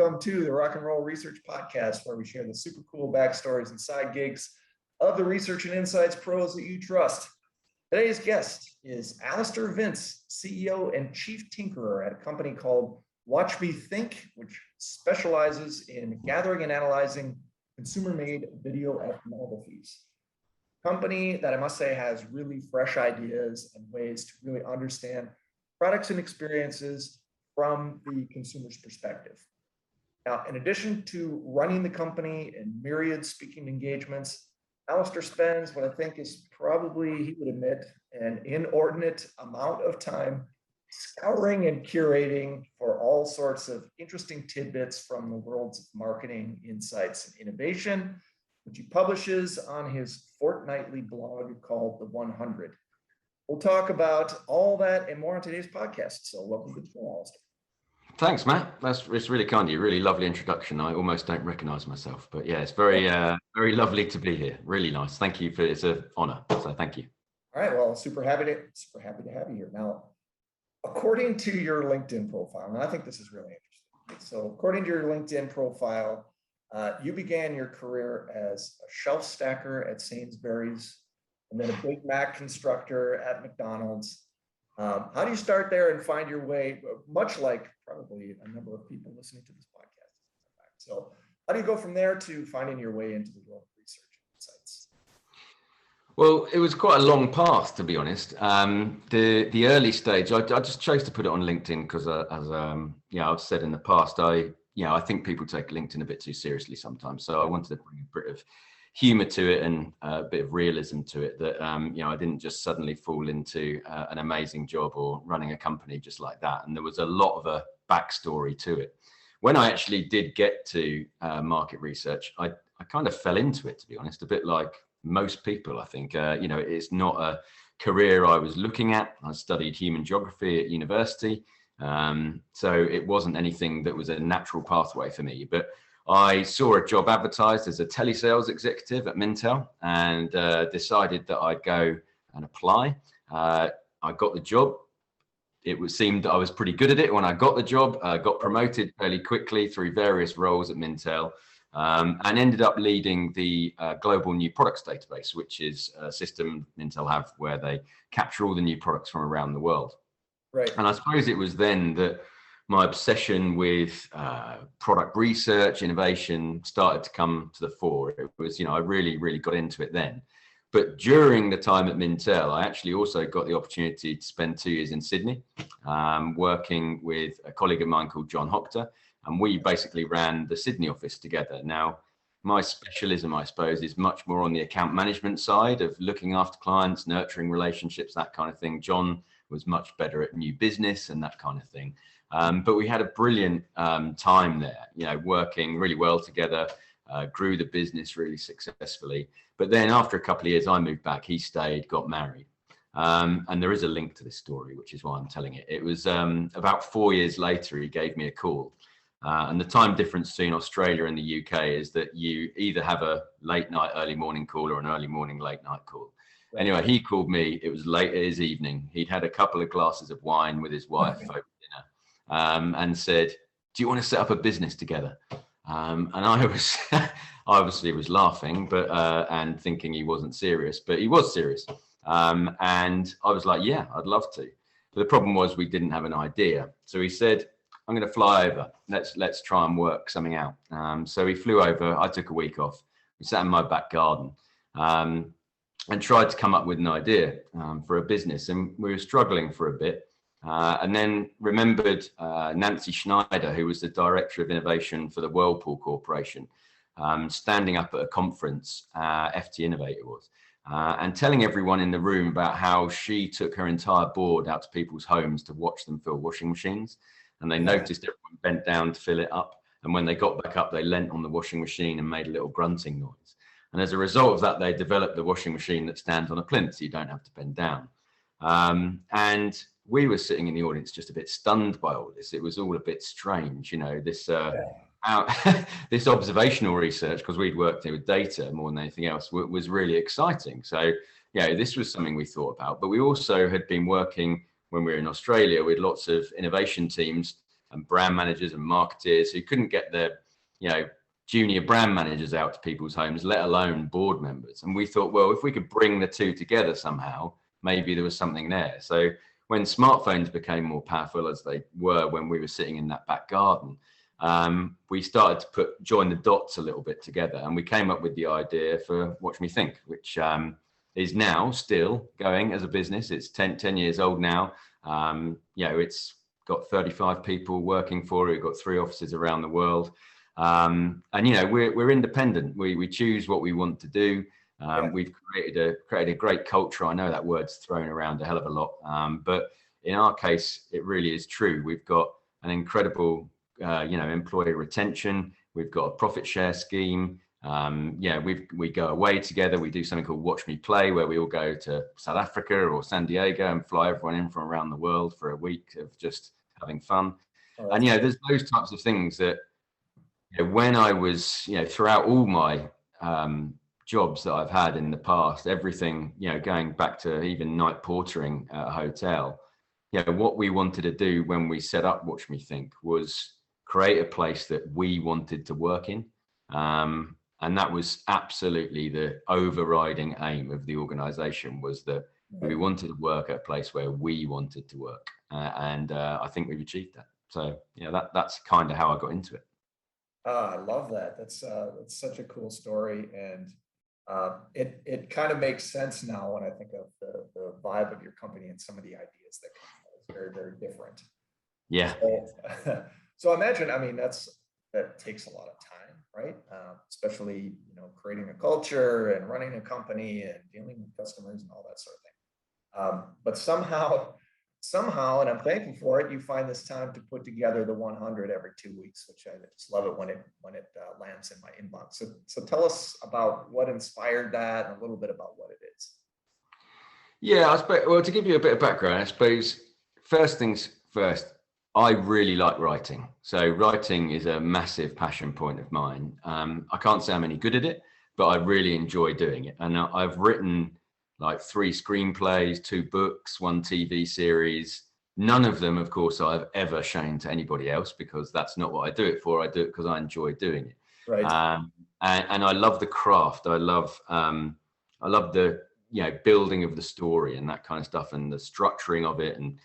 welcome to the Rock and Roll Research Podcast, where we share the super cool backstories and side gigs of the research and insights pros that you trust. Today's guest is Alistair Vince, CEO and Chief Tinkerer at a company called Watch Me Think, which specializes in gathering and analyzing consumer-made video ethnographies. Company that I must say has really fresh ideas and ways to really understand products and experiences from the consumer's perspective. Now, in addition to running the company and myriad speaking engagements, Alastair spends what I think is probably, he would admit, an inordinate amount of time scouring and curating for all sorts of interesting tidbits from the world's of marketing, insights, and innovation, which he publishes on his fortnightly blog called The 100. We'll talk about all that and more on today's podcast. So welcome to the show, Alastair. Thanks, Matt. It's really kind of you. Really lovely introduction. I almost don't recognize myself, but yeah, it's very lovely to be here. Really nice. Thank you it's an honor. So thank you. All right. Well, super happy to have you here. Now, according to your LinkedIn profile, and I think this is really interesting. So according to your LinkedIn profile, you began your career as a shelf stacker at Sainsbury's and then a Big Mac constructor at McDonald's. How do you start there and find your way, much like probably a number of people listening to this podcast? So how do you go from there to finding your way into the world of research and insights? Well, it was quite a long path, to be honest. The early stage, I just chose to put it on LinkedIn because, I've said in the past, I think people take LinkedIn a bit too seriously sometimes. So I wanted to bring a bit of humor to it and a bit of realism to it, that I didn't just suddenly fall into an amazing job or running a company just like that. And there was a lot of a backstory to it. When I actually did get to market research, I kind of fell into it, to be honest, a bit like most people, I think. It's not a career I was looking at. I studied human geography at university. So it wasn't anything that was a natural pathway for me. But I saw a job advertised as a telesales executive at Mintel and decided that I'd go and apply. I got the job. It seemed that I was pretty good at it when I got the job. I got promoted fairly quickly through various roles at Mintel and ended up leading the global new products database, which is a system Mintel have where they capture all the new products from around the world. Right. And I suppose it was then that my obsession with product research, innovation started to come to the fore. It was, I really, really got into it then. But during the time at Mintel, I actually also got the opportunity to spend 2 years in Sydney, working with a colleague of mine called John Hoctor, and we basically ran the Sydney office together. Now, my specialism, I suppose, is much more on the account management side of looking after clients, nurturing relationships, that kind of thing. John was much better at new business and that kind of thing. But we had a brilliant time there, working really well together, grew the business really successfully. But then after a couple of years, I moved back, he stayed, got married. And there is a link to this story, which is why I'm telling it. It was about 4 years later, he gave me a call. And the time difference between Australia and the UK is that you either have a late night, early morning call or an early morning, late night call. Anyway, he called me. It was late his evening. He'd had a couple of glasses of wine with his wife over dinner and said, "Do you want to set up a business together?" And I was obviously was laughing, but and thinking he wasn't serious, but he was serious. And I was like, "Yeah, I'd love to." But the problem was we didn't have an idea. So he said, "I'm going to fly over. Let's try and work something out." So he flew over. I took a week off. We sat in my back garden. And tried to come up with an idea for a business. And we were struggling for a bit. And then remembered Nancy Schneider, who was the Director of Innovation for the Whirlpool Corporation, standing up at a conference, FT Innovator was, and telling everyone in the room about how she took her entire board out to people's homes to watch them fill washing machines. And they noticed everyone bent down to fill it up. And when they got back up, they leant on the washing machine and made a little grunting noise. And as a result of that, they developed the washing machine that stands on a plinth, so you don't have to bend down. And we were sitting in the audience just a bit stunned by all this. It was all a bit strange, this this observational research, because we'd worked with data more than anything else, was really exciting. So, this was something we thought about. But we also had been working when we were in Australia with lots of innovation teams and brand managers and marketers who couldn't get their, junior brand managers out to people's homes, let alone board members. And we thought, well, if we could bring the two together somehow, maybe there was something there. So when smartphones became more powerful, as they were when we were sitting in that back garden, we started to join the dots a little bit together, and we came up with the idea for Watch Me Think, which is now still going as a business. It's 10 years old now. It's got 35 people working for it. We've got 3 offices around the world. And we're independent. We choose what we want to do. We've created a great culture. I know that word's thrown around a hell of a lot, but in our case, it really is true. We've got an incredible, employee retention. We've got a profit share scheme. We go away together. We do something called Watch Me Play, where we all go to South Africa or San Diego and fly everyone in from around the world for a week of just having fun. And there's those types of things that, when I was, throughout all my jobs that I've had in the past, everything, going back to even night portering at a hotel, what we wanted to do when we set up Watch Me Think was create a place that we wanted to work in. And that was absolutely the overriding aim of the organization, was that we wanted to work at a place where we wanted to work. And I think we've achieved that. So, that's kind of how I got into it. I love that. That's such a cool story, and it kind of makes sense now when I think of the vibe of your company and some of the ideas that come out. It's very, very different. Yeah. So imagine, that takes a lot of time, right? Especially creating a culture and running a company and dealing with customers and all that sort of thing. But somehow, and I'm thankful for it, you find this time to put together the 100 every 2 weeks, which I just love it when it lands in my inbox. So tell us about what inspired that and a little bit about what it is. Yeah, to give you a bit of background, I suppose first things first, I really like writing. So writing is a massive passion point of mine. I can't say I'm any good at it, but I really enjoy doing it. And I've written like 3 screenplays, 2 books, 1 TV series. None of them, of course, I've ever shown to anybody else, because that's not what I do it for. I do it because I enjoy doing it. Right. And I love the craft. I love the building of the story and that kind of stuff, and the structuring of it, and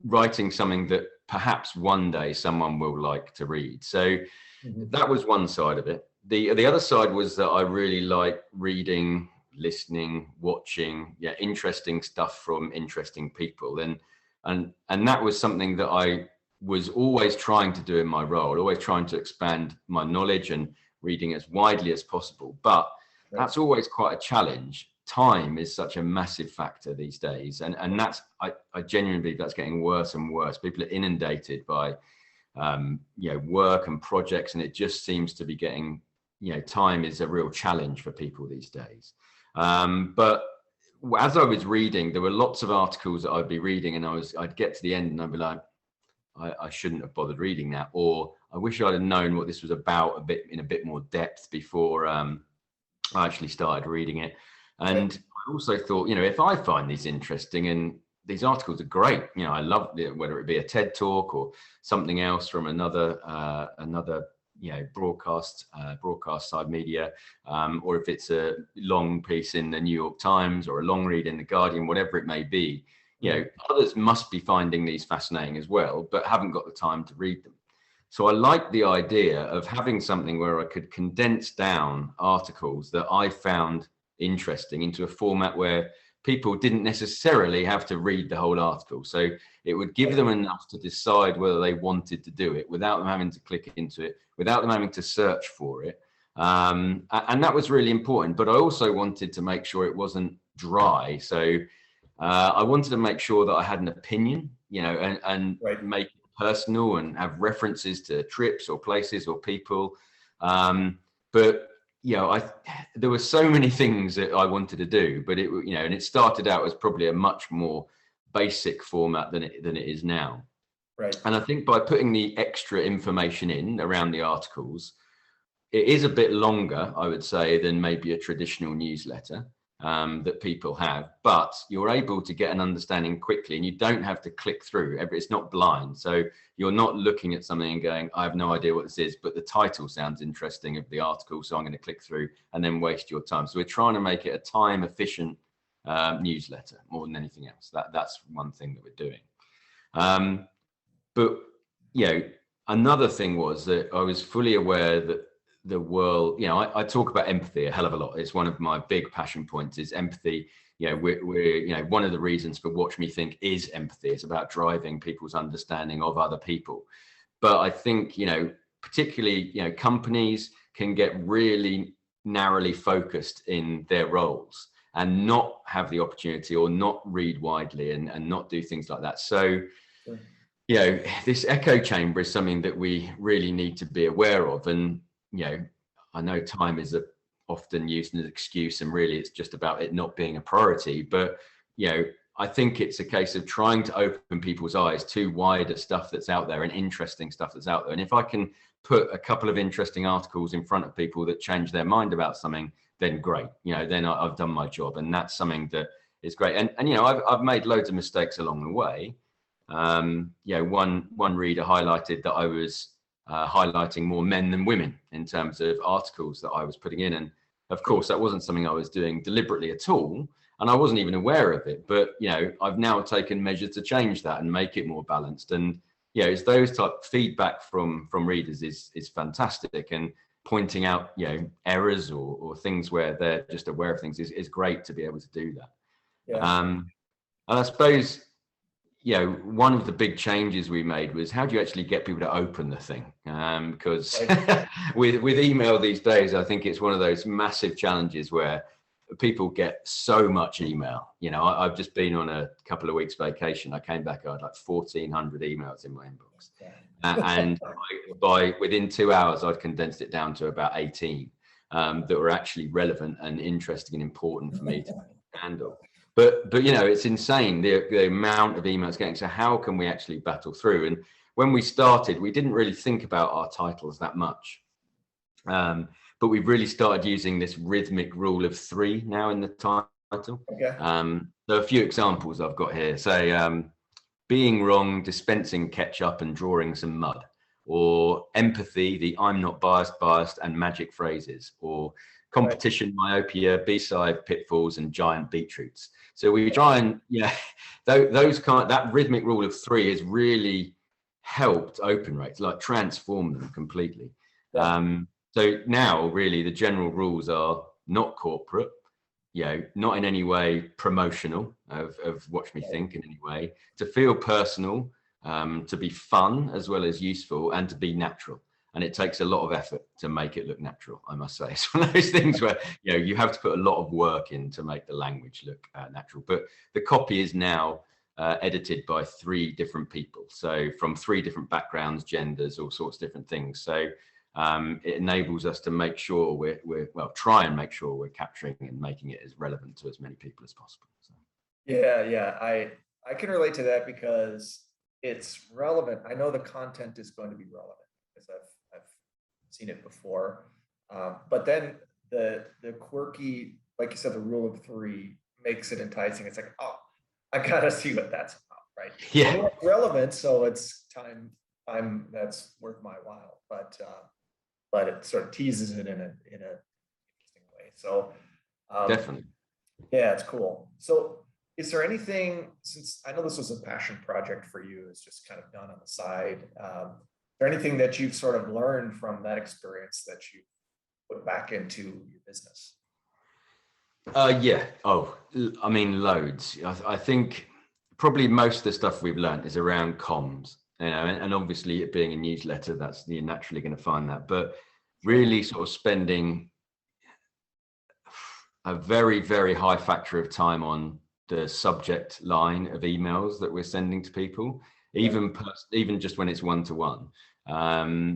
writing something that perhaps one day someone will like to read. So that was one side of it. The other side was that I really like reading, listening, watching, interesting stuff from interesting people. And that was something that I was always trying to do in my role, always trying to expand my knowledge and reading as widely as possible. But that's always quite a challenge. Time is such a massive factor these days. And that's, I genuinely believe that's getting worse and worse. People are inundated by, work and projects, and it just seems to be getting, time is a real challenge for people these days. But as I was reading, there were lots of articles that I'd be reading, and I'd get to the end and I'd be like, I shouldn't have bothered reading that, or I wish I'd have known what this was about in a bit more depth before I actually started reading it. And I also thought, if I find these interesting, and these articles are great, I love it, whether it be a TED talk or something else from another broadcast side media, or if it's a long piece in the New York Times or a long read in the Guardian, whatever it may be, others must be finding these fascinating as well, but haven't got the time to read them. So I like the idea of having something where I could condense down articles that I found interesting into a format where people didn't necessarily have to read the whole article. So it would give them enough to decide whether they wanted to do it without them having to click into it, without them having to search for it. And that was really important. But I also wanted to make sure it wasn't dry. So I wanted to make sure that I had an opinion, and make it personal and have references to trips or places or people. But there were so many things that I wanted to do, but and it started out as probably a much more basic format than it is now. Right. And I think by putting the extra information in around the articles, it is a bit longer, I would say, than maybe a traditional newsletter. that people have, but you're able to get an understanding quickly, and you don't have to click through. It's not blind, so you're not looking at something and going, I have no idea what this is, but the title sounds interesting of the article, so I'm going to click through, and then waste your time. So we're trying to make it a time efficient newsletter more than anything else. That's one thing that we're doing. But another thing was that I was fully aware that the world, I talk about empathy a hell of a lot. It's one of my big passion points is empathy. We're one of the reasons for Watch Me Think is empathy. It's about driving people's understanding of other people. But I think, particularly, companies can get really narrowly focused in their roles and not have the opportunity or not read widely and not do things like that. So, this echo chamber is something that we really need to be aware of. And, I know time is often used as an excuse, and really it's just about it not being a priority. But, I think it's a case of trying to open people's eyes to wider stuff that's out there and interesting stuff that's out there. And if I can put a couple of interesting articles in front of people that change their mind about something, then great. Then I've done my job, and that's something that is great. And I've made loads of mistakes along the way. One reader highlighted that I was highlighting more men than women in terms of articles that I was putting in. And of course, that wasn't something I was doing deliberately at all. And I wasn't even aware of it. But, I've now taken measures to change that and make it more balanced. And, it's those type of feedback from readers is fantastic. And pointing out, errors or things where they're just aware of things is great to be able to do that. Yeah. And I suppose, one of the big changes we made was how do you actually get people to open the thing? Because with email these days, I think it's one of those massive challenges where people get so much email. I've just been on a couple of weeks vacation. I came back, I had like 1,400 emails in my inbox. And within 2 hours, I'd condensed it down to about 18 that were actually relevant and interesting and important for me to handle. But it's insane the amount of emails getting. So how can we actually battle through? And when we started, we didn't really think about our titles that much. But we've really started using this rhythmic rule of 3 now in the title. Okay. There are a few examples I've got here. Say, being wrong, dispensing ketchup and drawing some mud, or empathy, the I'm not biased and magic phrases, or competition, myopia, B-side pitfalls, and giant beetroots. So we try and, that rhythmic rule of 3 has really helped open rates, like transform them completely. Yeah. So now really the general rules are not corporate, not in any way promotional of Watch Me Think in any way, to feel personal, to be fun as well as useful, and to be natural. And it takes a lot of effort to make it look natural, I must say. It's one of those things where you have to put a lot of work in to make the language look natural. But the copy is now edited by 3 different people. So from 3 different backgrounds, genders, all sorts of different things. So it enables us to make sure try and make sure we're capturing and making it as relevant to as many people as possible. So. Yeah. I can relate to that because it's relevant. I know the content is going to be relevant because I've seen it before. But then the quirky, like you said, the rule of 3 makes it enticing. It's like, oh, I gotta see what that's about, right? Yeah. It's relevant, so it's time that's worth my while. But it sort of teases it in a interesting way. So definitely. Yeah, it's cool. So is there anything, since I know this was a passion project for you, it's just kind of done on the side, is there anything that you've sort of learned from that experience that you put back into your business? Yeah. Oh, I mean, loads. I think probably most of the stuff we've learned is around comms, and obviously it being a newsletter, that's you're naturally going to find that, but really sort of spending a very, very high factor of time on the subject line of emails that we're sending to people, even just when it's one-to-one.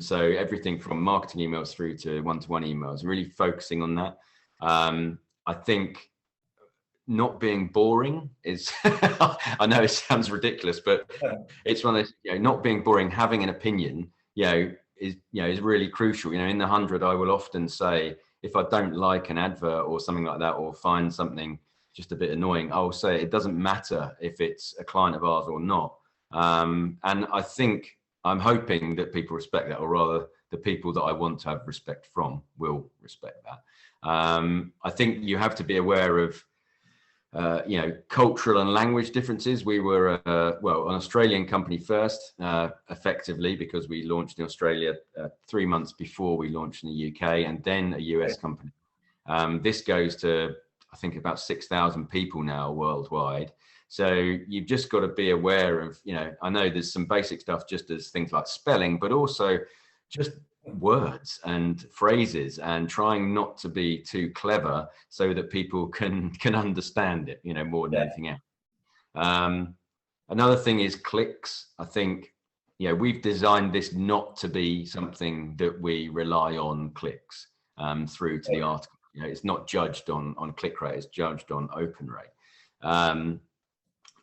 So everything from marketing emails through to one-to-one emails, really focusing on that. I think not being boring is, I know it sounds ridiculous, but it's one of those, not being boring, having an opinion, is really crucial. In the 100, I will often say, if I don't like an advert or something like that, or find something just a bit annoying, I'll say it doesn't matter if it's a client of ours or not. And I think I'm hoping that people respect that, or rather the people that I want to have respect from will respect that. I think you have to be aware of cultural and language differences. We were, an Australian company first, effectively, because we launched in Australia 3 months before we launched in the UK, and then a US company. This goes to, I think, about 6,000 people now worldwide. So you've just got to be aware of, I know there's some basic stuff, just as things like spelling, but also just words and phrases, and trying not to be too clever so that people can understand it, more than anything else. Another thing is clicks. I think, we've designed this not to be something that we rely on clicks through to the article. It's not judged on click rate, it's judged on open rate.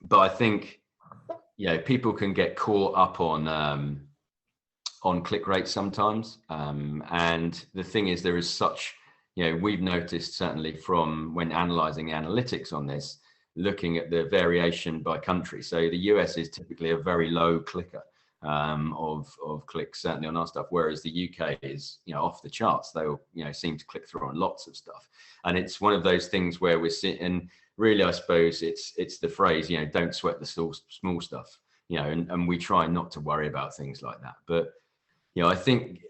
But I think, people can get caught up on click rate sometimes. And the thing is, there is such, we've noticed, certainly from when analyzing analytics on this, looking at the variation by country. So the US is typically a very low clicker of clicks, certainly on our stuff, whereas the UK is, off the charts. They'll, seem to click through on lots of stuff. And it's one of those things where we're sitting, really, I suppose it's the phrase, don't sweat the small stuff, and we try not to worry about things like that. But, I think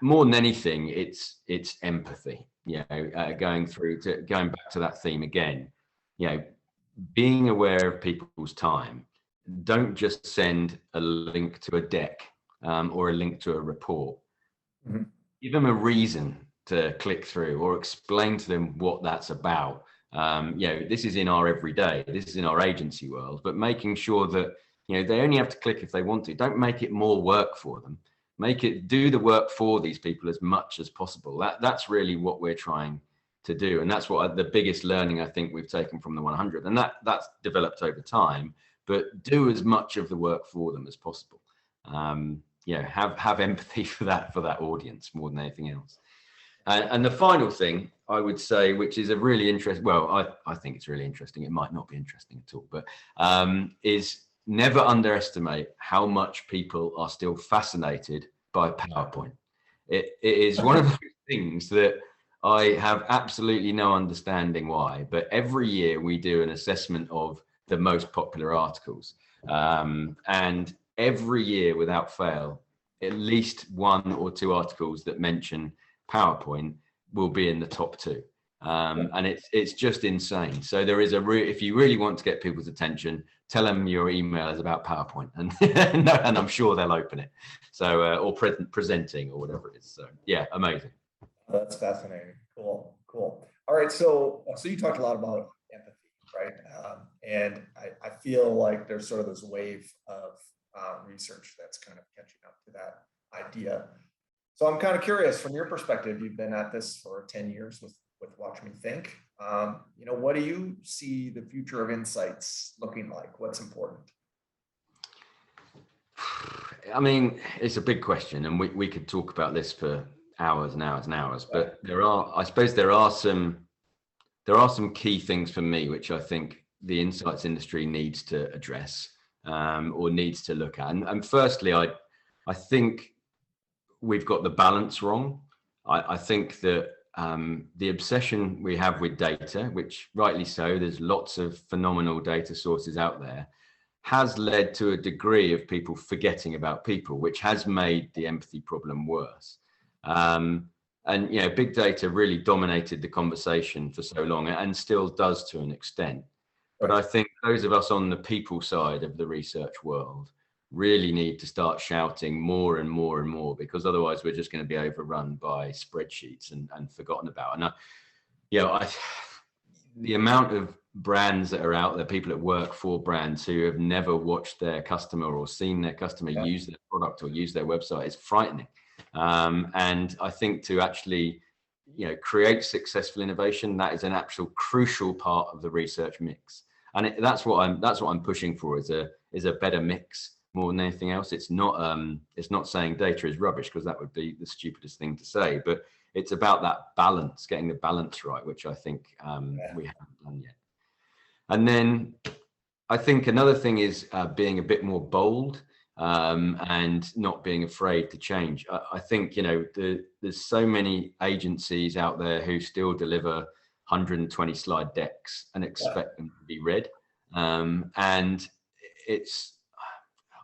more than anything, it's empathy, going back to that theme again, being aware of people's time. Don't just send a link to a deck or a link to a report. Mm-hmm. Give them a reason to click through, or explain to them what that's about. This is in our everyday, this is in our agency world, but making sure that, they only have to click if they want to. Don't make it more work for them. Do the work for these people as much as possible. That's really what we're trying to do. And that's what the biggest learning I think we've taken from the 100. And that's developed over time, but do as much of the work for them as possible. Have empathy for that audience more than anything else. And the final thing I would say, which is a really interesting, I think it's really interesting. It might not be interesting at all, but is never underestimate how much people are still fascinated by PowerPoint. It is one of those things that I have absolutely no understanding why, but every year we do an assessment of the most popular articles. And every year, without fail, at least 1 or 2 articles that mention PowerPoint will be in the top 2. And it's just insane. So there is if you really want to get people's attention, tell them your email is about PowerPoint, and and I'm sure they'll open it. So or presenting or whatever it is. So yeah, amazing. That's fascinating. Cool. All right, so you talked a lot about empathy, right? And I feel like there's sort of this wave of research that's kind of catching up to that idea. So I'm kind of curious, from your perspective, you've been at this for 10 years with Watch Me Think. What do you see the future of insights looking like? What's important? I mean, it's a big question, and we could talk about this for hours and hours and hours. But there are some key things for me which I think the insights industry needs to address or needs to look at. And firstly, I think we've got the balance wrong. I think that the obsession we have with data, which rightly so, there's lots of phenomenal data sources out there, has led to a degree of people forgetting about people, which has made the empathy problem worse. And big data really dominated the conversation for so long, and still does to an extent. But I think those of us on the people side of the research world really need to start shouting more and more and more, because otherwise we're just going to be overrun by spreadsheets and forgotten about. And the amount of brands that are out there, people that work for brands who have never watched their customer or seen their customer use their product or use their website is frightening. And I think to actually, create successful innovation, that is an actual crucial part of the research mix. And that's what I'm pushing for, is a better mix more than anything else. It's not saying data is rubbish, because that would be the stupidest thing to say, but it's about that balance, getting the balance right, which I think we haven't done yet. And then I think another thing is being a bit more bold and not being afraid to change. I think, you know, there's so many agencies out there who still deliver 120 slide decks and expect them to be read. And it's,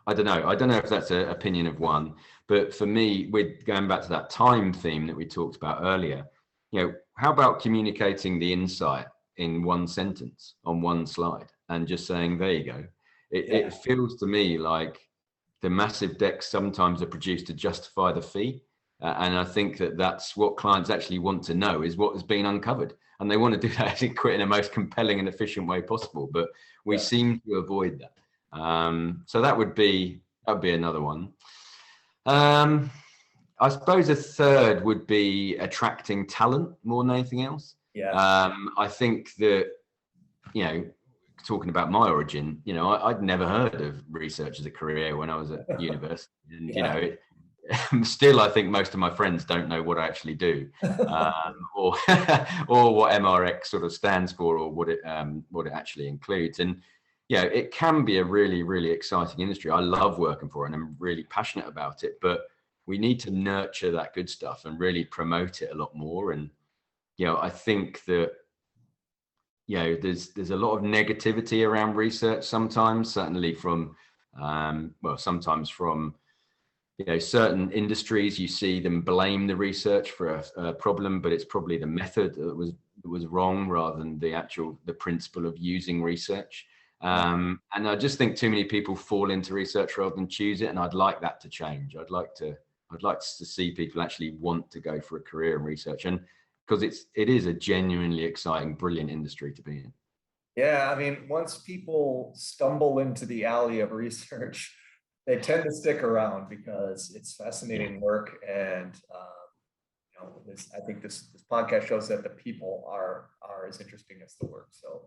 I don't know if that's an opinion of one, but for me, with going back to that time theme that we talked about earlier, you know, how about communicating the insight in one sentence on one slide and just saying, there you go. It feels to me like the massive decks sometimes are produced to justify the fee. And I think that that's what clients actually want to know, is what has been uncovered. And they want to do that in the most compelling and efficient way possible. But we seem to avoid that. So that would be another one. I suppose a third would be attracting talent more than anything else. I think that, you know, talking about my origin, you know, I'd never heard of research as a career when I was at university. And, you know, still, I think most of my friends don't know what I actually do, or what MRX sort of stands for, or what it actually includes. And yeah, it can be a really, really exciting industry. I love working for it, and I'm really passionate about it. But we need to nurture that good stuff and really promote it a lot more. And you know, I think that, you know, there's a lot of negativity around research sometimes, certainly from sometimes from, you know, certain industries. You see them blame the research for a problem, but it's probably the method that was wrong rather than the principle of using research. And I just think too many people fall into research rather than choose it, and I'd like that to change. I'd like to see people actually want to go for a career in research, and because it is a genuinely exciting, brilliant industry to be in. Yeah, I mean, once people stumble into the alley of research, they tend to stick around because it's fascinating work. And you know, I think this podcast shows that the people are as interesting as the work. So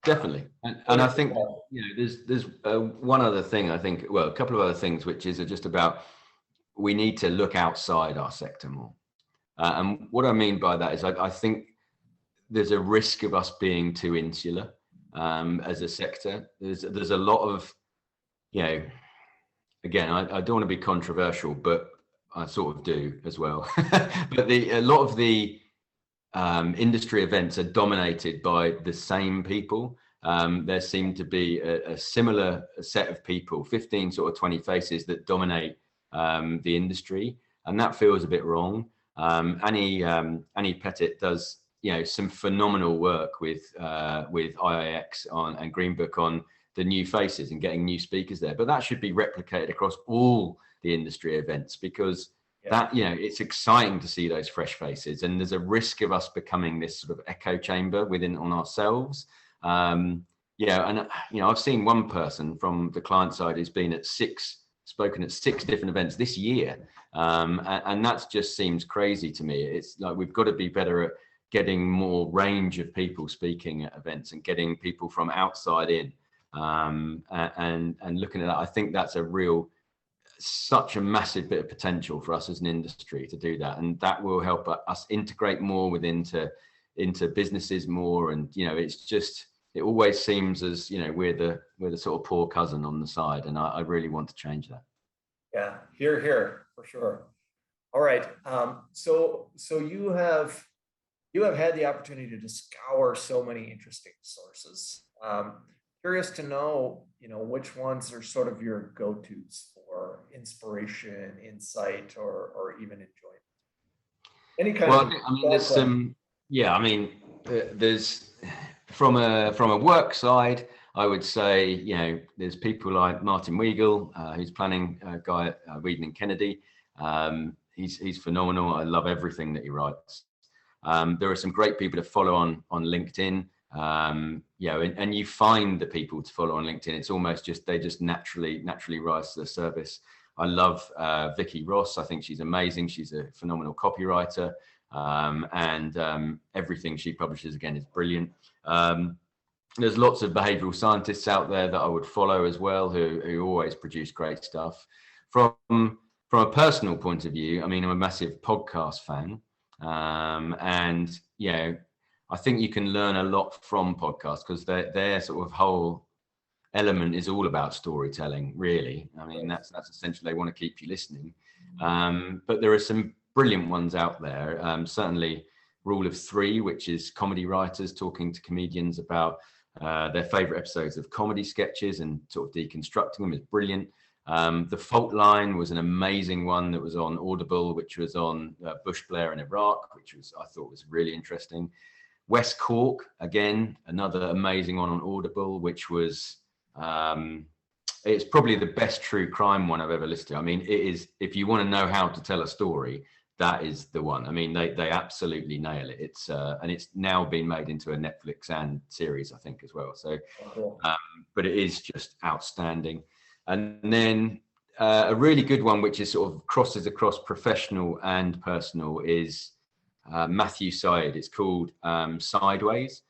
definitely, and I think, you know, there's one other thing. I think, well, a couple of other things, which is just about, we need to look outside our sector more. And what I mean by that is I think there's a risk of us being too insular as a sector. There's a lot of, you know, again, I don't want to be controversial, but I sort of do as well. But a lot of the industry events are dominated by the same people. There seem to be a similar set of people, 15 sort of 20 faces that dominate the industry, and that feels a bit wrong. Annie Pettit does, you know, some phenomenal work with IIX and Green Book on the new faces and getting new speakers there, but that should be replicated across all the industry events, because that, you know, it's exciting to see those fresh faces, and there's a risk of us becoming this sort of echo chamber on ourselves. And you know, I've seen one person from the client side who's been spoken at 6 different events this year. And that just seems crazy to me. It's like, we've got to be better at getting more range of people speaking at events and getting people from outside in, and looking at that. I think that's such a massive bit of potential for us as an industry to do that. And that will help us integrate more into businesses more. And, you know, it's just, it always seems as, you know, we're the sort of poor cousin on the side, and I really want to change that. Yeah, here for sure. All right, so you have had the opportunity to scour so many interesting sources. Curious to know, you know, which ones are sort of your go-tos for inspiration, insight, or even enjoyment. Any kind of. I mean, there's some. Yeah, I mean, there's. From a work side, I would say, you know, there's people like Martin Weigel, who's planning guy at Weedon and Kennedy. He's phenomenal. I love everything that he writes. There are some great people to follow on LinkedIn. You know, and you find the people to follow on LinkedIn. It's almost just, they just naturally rise to the surface. I love Vicky Ross. I think she's amazing. She's a phenomenal copywriter. And everything she publishes, again, is brilliant. There's lots of behavioral scientists out there that I would follow as well, who always produce great stuff. From a personal point of view, I mean, I'm a massive podcast fan. And I think you can learn a lot from podcasts because their sort of whole element is all about storytelling, really. I mean, that's essentially, they want to keep you listening. But there are some brilliant ones out there. Certainly Rule of Three, which is comedy writers talking to comedians about their favorite episodes of comedy sketches and sort of deconstructing them, is brilliant. The Fault Line was an amazing one that was on Audible, which was on Bush Blair in Iraq, which I thought was really interesting. West Cork, again, another amazing one on Audible, which was it's probably the best true crime one I've ever listened to. I mean, it is, if you want to know how to tell a story, that is the one. I mean, they absolutely nail it. It's and it's now been made into a Netflix and series, I think, as well. So, but it is just outstanding. And then a really good one, which is sort of crosses across professional and personal, is Matthew Syed. It's called Sideways.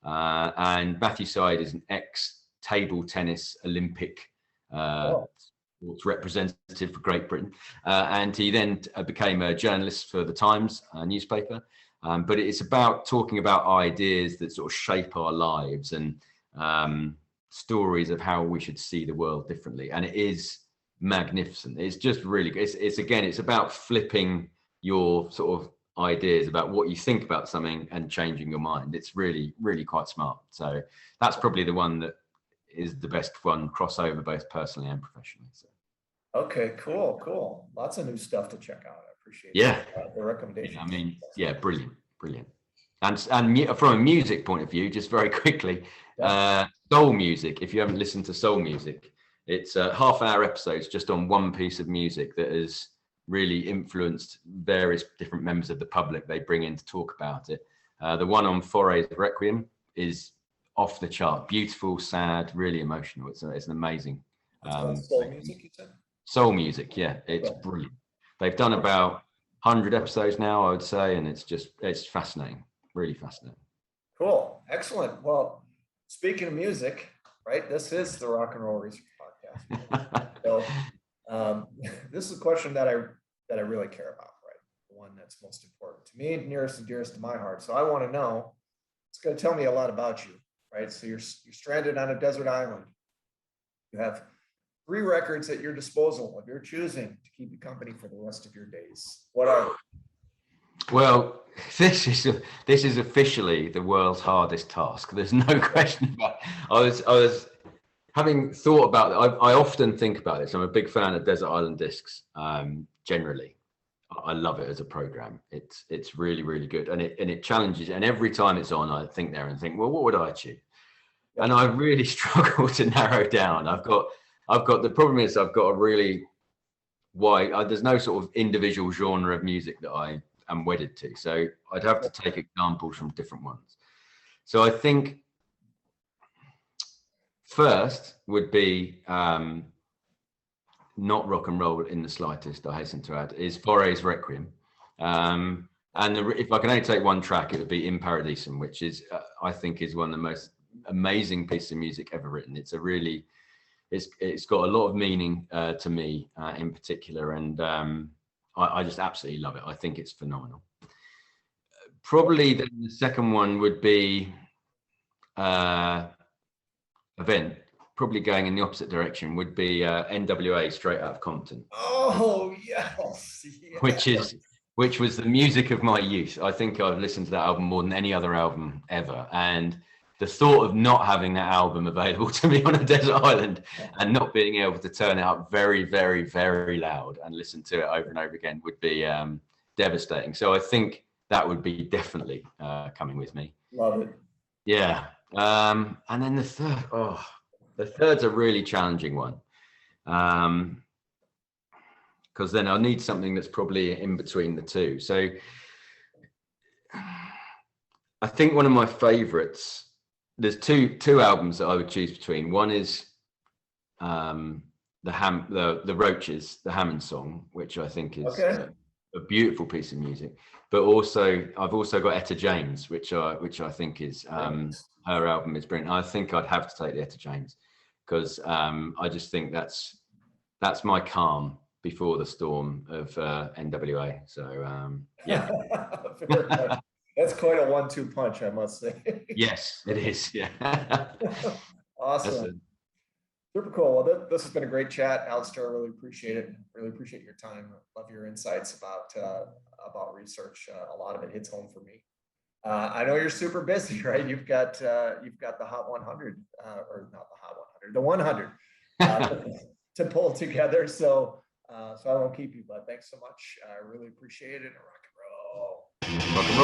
And Matthew Syed is an ex-table tennis Olympic sports representative for Great Britain. And he then became a journalist for the Times newspaper. But it's about talking about ideas that sort of shape our lives and stories of how we should see the world differently. And it is magnificent. It's just really good. It's about flipping your sort of ideas about what you think about something and changing your mind. It's really, really quite smart. So that's probably the one that is the best one, crossover both personally and professionally. So. Okay, cool. Lots of new stuff to check out. I appreciate the recommendation. I mean, brilliant. And from a music point of view, just very quickly, soul music. If you haven't listened to soul music, it's half-hour episodes just on one piece of music that has really influenced various different members of the public they bring in to talk about it. The one on Foray's Requiem is off the chart, beautiful, sad, really emotional. It's an amazing soul music, you said? Soul music, it's brilliant. They've done about 100 episodes now, I would say, and it's fascinating, really fascinating. Cool, excellent. Well, speaking of music, right, this is the Rock and Roll Research Podcast. So this is a question that I really care about, right? The one that's most important to me, nearest and dearest to my heart. So I want to know, it's going to tell me a lot about you, right? So you're stranded on a desert island. You have 3 records at your disposal of your choosing to keep you company for the rest of your days. What are they? Well, this is officially the world's hardest task. There's no question about it. I was having thought about it. I often think about this. I'm a big fan of Desert Island Discs. Generally, I love it as a program. It's really, really good, and it challenges. And every time it's on, I think there and think, well, what would I choose? And I really struggle to narrow down. I've got the problem is I've got a really wide. There's no sort of individual genre of music that I am wedded to. So I'd have to take examples from different ones. So I think first would be not rock and roll in the slightest, I hasten to add, is Foray's Requiem. And if I can only take one track, it would be In Paradisum, which is, I think, is one of the most amazing pieces of music ever written. It's got a lot of meaning to me in particular, and I just absolutely love it. I think it's phenomenal. Probably then the second one would be Event. Probably going in the opposite direction would be NWA Straight Out of Compton. Oh yes. Which was the music of my youth. I think I've listened to that album more than any other album ever, and the thought of not having that album available to me on a desert island and not being able to turn it up very, very, very loud and listen to it over and over again would be devastating. So I think that would be definitely coming with me. Love it. Yeah. And then the third's a really challenging one. Because then I'll need something that's probably in between the two. So I think one of my favorites, there's two albums that I would choose between. One is the Roaches, the Hammond song, which I think is a beautiful piece of music. But also, I've also got Etta James, which I think is her album is brilliant. I think I'd have to take the Etta James because I just think that's my calm. before the storm of NWA. So yeah. Very nice. That's quite a 1-2 punch, I must say. Yes, it is. Yeah. Awesome. Super cool. Well, this has been a great chat, Alistair. I really appreciate it. Really appreciate your time. Love your insights about research. A lot of it hits home for me. I know you're super busy, right? You've got the Hot 100, or not the Hot 100, the 100 to pull together. So I won't keep you, but thanks so much. I really appreciate it. Rock and roll. Rock and roll.